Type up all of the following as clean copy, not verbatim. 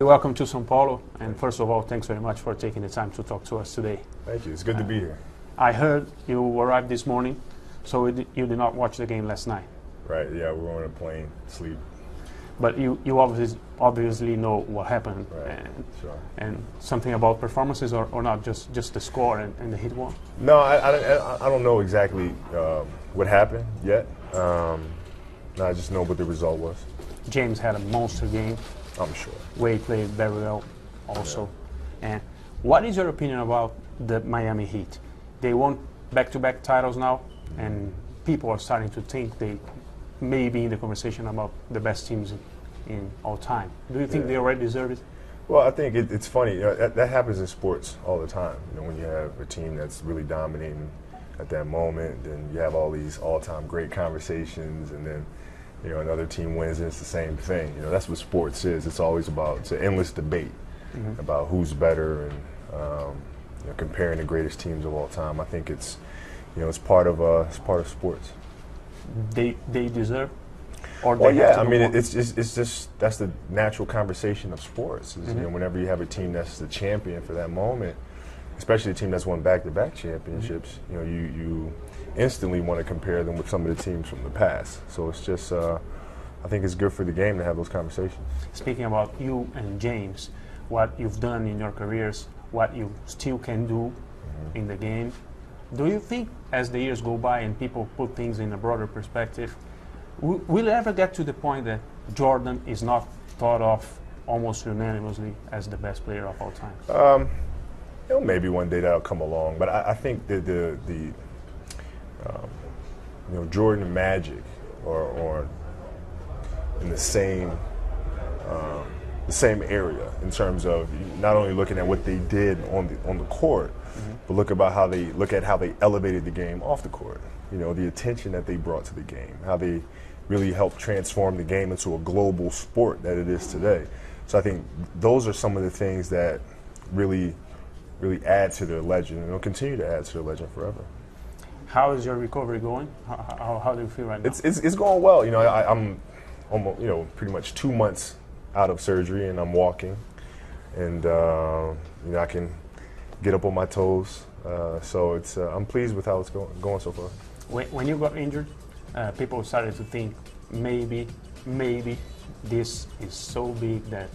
Welcome to São Paulo, and first of all, thanks very much for taking the time to talk to us today. Thank you. It's good to be here. I heard you arrived this morning, so you did not watch the game last night. Right, yeah, we were on a plane, sleep. But you obviously know what happened, Right, sure. and something about performances, or not, just the score and the hit one? No, I don't know exactly what happened yet. No, I just know what the result was. James had a monster game. I'm sure. Wade played very well also. Yeah. And what is your opinion about the Miami Heat? They won back-to-back titles now, and people are starting to think they may be in the conversation about the best teams in all time. Do you think they already deserve it? Well, I think it's funny. That happens in sports all the time. When you have a team that's really dominating at that moment, then you have all these all-time great conversations, and then another team wins and it's the same thing. That's what sports is. It's always it's an endless debate about who's better and comparing the greatest teams of all time. I think it's part of sports. They deserve. Or well, they yeah. have to I mean, more? it's just that's the natural conversation of sports. Is, whenever you have a team that's the champion for that moment, especially a team that's won back-to-back championships, you instantly want to compare them with some of the teams from the past. So it's just, I think it's good for the game to have those conversations. Speaking about you and James, what you've done in your careers, what you still can do in the game, do you think as the years go by and people put things in a broader perspective, will it ever get to the point that Jordan is not thought of almost unanimously as the best player of all time? Maybe one day that'll come along, but I think that the Jordan and Magic are in the same area in terms of not only looking at what they did on the court, but look at how they elevated the game off the court. The attention that they brought to the game, how they really helped transform the game into a global sport that it is today. So I think those are some of the things that really add to their legend, and will continue to add to their legend forever. How is your recovery going? How do you feel right now? It's going well. I'm almost pretty much 2 months out of surgery, and I'm walking, and I can get up on my toes. So I'm pleased with how it's going so far. When you got injured, people started to think maybe this is so big that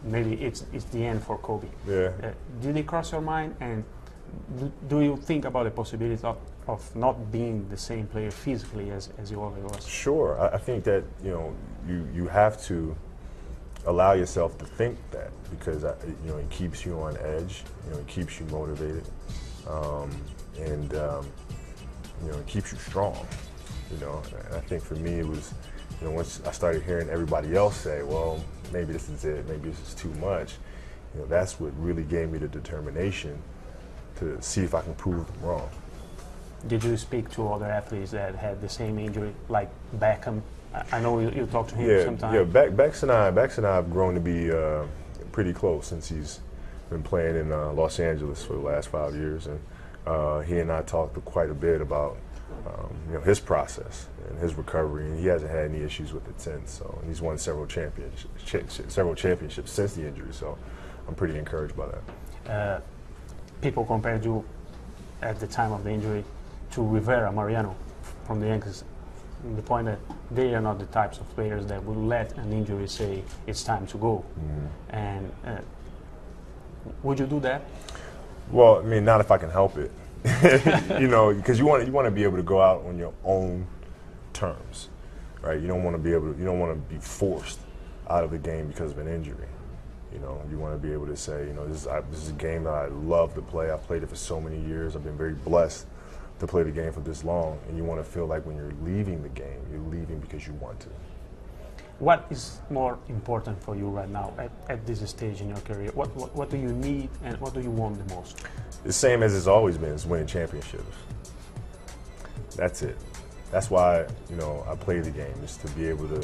maybe it's the end for Kobe. Yeah. Did it cross your mind, and do you think about the possibility of not being the same player physically as you always was? Sure. I think that you have to allow yourself to think that, because it keeps you on edge. It keeps you motivated, and it keeps you strong. And I think for me it was, once I started hearing everybody else say, well, maybe this is it, maybe this is too much, that's what really gave me the determination to see if I can prove them wrong. Did you speak to other athletes that had the same injury, like Beckham? I know you talked to him sometime. Yeah, Bex and I have grown to be pretty close since he's been playing in Los Angeles for the last 5 years, and he and I talked quite a bit about his process and his recovery, and he hasn't had any issues with it since. So, and he's won several championships since the injury. So, I'm pretty encouraged by that. People compared you at the time of the injury to Rivera, Mariano from the Yankees. The point that they are not the types of players that will let an injury say it's time to go. And would you do that? Well, I mean, not if I can help it. Because you want to be able to go out on your own terms, right? You don't want to be forced out of the game because of an injury. You want to be able to say, this is a game that I love to play. I've played it for so many years. I've been very blessed to play the game for this long. And you want to feel like when you're leaving the game, you're leaving because you want to. What is more important for you right now at this stage in your career? What do you need and what do you want the most? The same as it's always been, is winning championships. That's it. That's why, I play the game, is to be able to,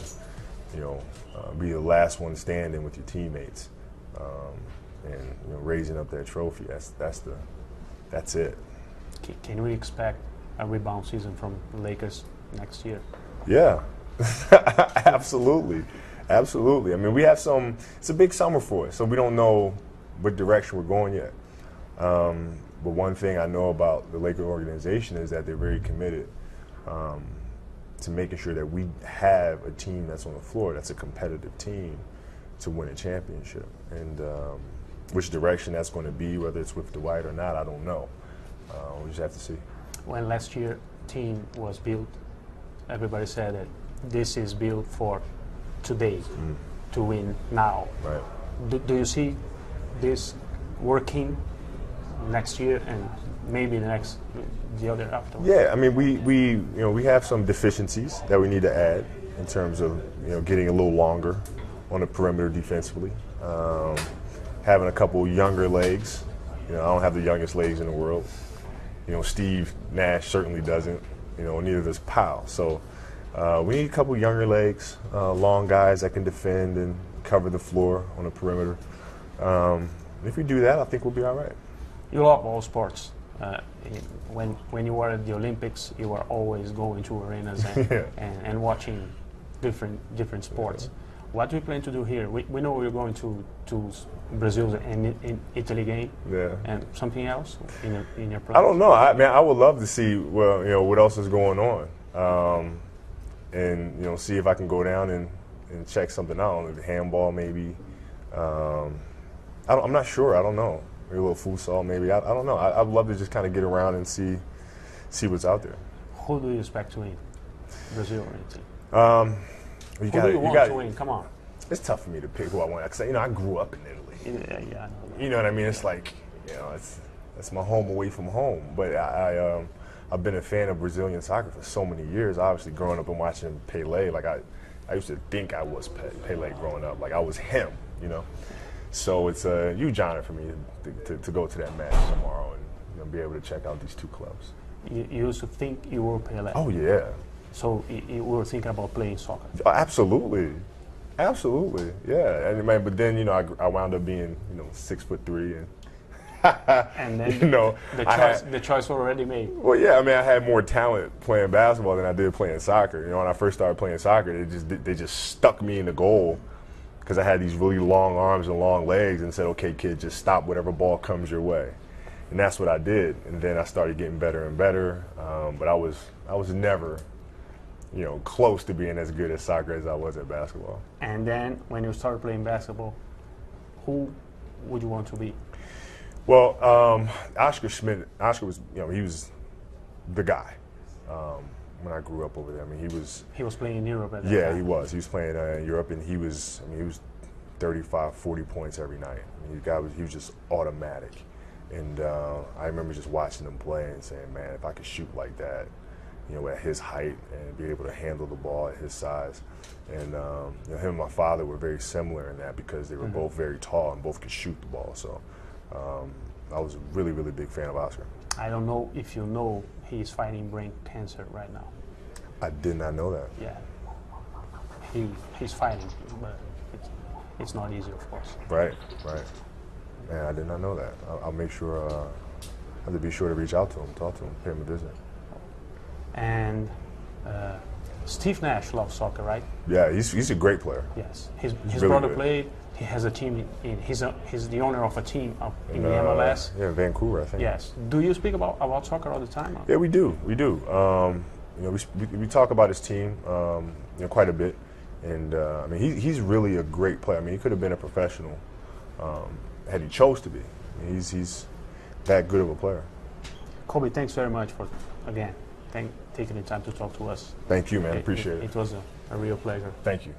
be the last one standing with your teammates, and raising up that trophy. That's it. Can we expect a rebound season from the Lakers next year? Yeah, absolutely. Absolutely. I mean, we have some. It's a big summer for us, so we don't know what direction we're going yet. But one thing I know about the Laker organization is that they're very committed to making sure that we have a team that's on the floor, that's a competitive team to win a championship. And which direction that's going to be, whether it's with Dwight or not, I don't know. We just have to see. When last year team was built, everybody said that this is built for today, to win now. Right. Do you see this working next year and maybe the other after? Yeah, I mean, we have some deficiencies that we need to add in terms of getting a little longer on the perimeter defensively, having a couple younger legs. I don't have the youngest legs in the world. Steve Nash certainly doesn't. Neither does Powell. So we need a couple younger legs, long guys that can defend and cover the floor on the perimeter. If we do that, I think we'll be all right. You love all sports. When you were at the Olympics, you were always going to arenas and watching different sports. Yeah. What do we plan to do here? We know we're going to Brazil and in Italy game. Yeah. And something else in your plans? I don't know. I would love to see what else is going on, and see if I can go down and check something out. Maybe handball, maybe. I'm not sure. I don't know. Maybe a little futsal, maybe. I don't know. I'd love to just kind of get around and see what's out there. Who do you expect to win, Brazil or Italy? You Who do you want to win? Come on. It's tough for me to pick who I want. Because I grew up in Italy. Yeah, I know that. You know what I mean? It's like it's my home away from home. But I've been a fan of Brazilian soccer for so many years. Obviously, growing up and watching Pelé, like I used to think I was Pelé growing up. Like I was him. So it's a huge honor for me to go to that match tomorrow and be able to check out these two clubs. You used to think you were Pelé. Oh yeah. So you were thinking about playing soccer. Absolutely, yeah. And man, but then I wound up being 6'3" and then the choice was already made. Well, yeah. I mean, I had more talent playing basketball than I did playing soccer. When I first started playing soccer, they just stuck me in the goal because I had these really long arms and long legs and said, "Okay, kid, just stop whatever ball comes your way." And that's what I did. And then I started getting better and better. But I was never close to being as good at soccer as I was at basketball. And then when you started playing basketball, who would you want to be? Well, Oscar Schmidt. Oscar was, he was the guy when I grew up over there. I mean, he was playing in Europe at that yeah, time. he was. He was playing in Europe, and he was 35, 40 points every night. I mean, he was just automatic. And I remember just watching him play and saying, man, if I could shoot like that, at his height and be able to handle the ball at his size. And him and my father were very similar in that because they were both very tall and both could shoot the ball. So I was a really, really big fan of Oscar. I don't know if you know he's fighting brain cancer right now. I did not know that. Yeah. He's fighting, but it's not easy, of course. Right. Man, I did not know that. I'll make sure, I have to be sure to reach out to him, talk to him, pay him a visit. And Steve Nash loves soccer, right? Yeah, he's a great player. Yes, his really brother good. played. He has a team. He's the owner of a team in the MLS. Yeah, Vancouver, I think. Yes. Do you speak about soccer all the time? Yeah, we do. We talk about his team, quite a bit, and I mean he's really a great player. I mean he could have been a professional had he chose to be. I mean, he's that good of a player. Kobe, thanks very much for taking the time to talk to us. Thank you, man. Appreciate it. It was a real pleasure. Thank you.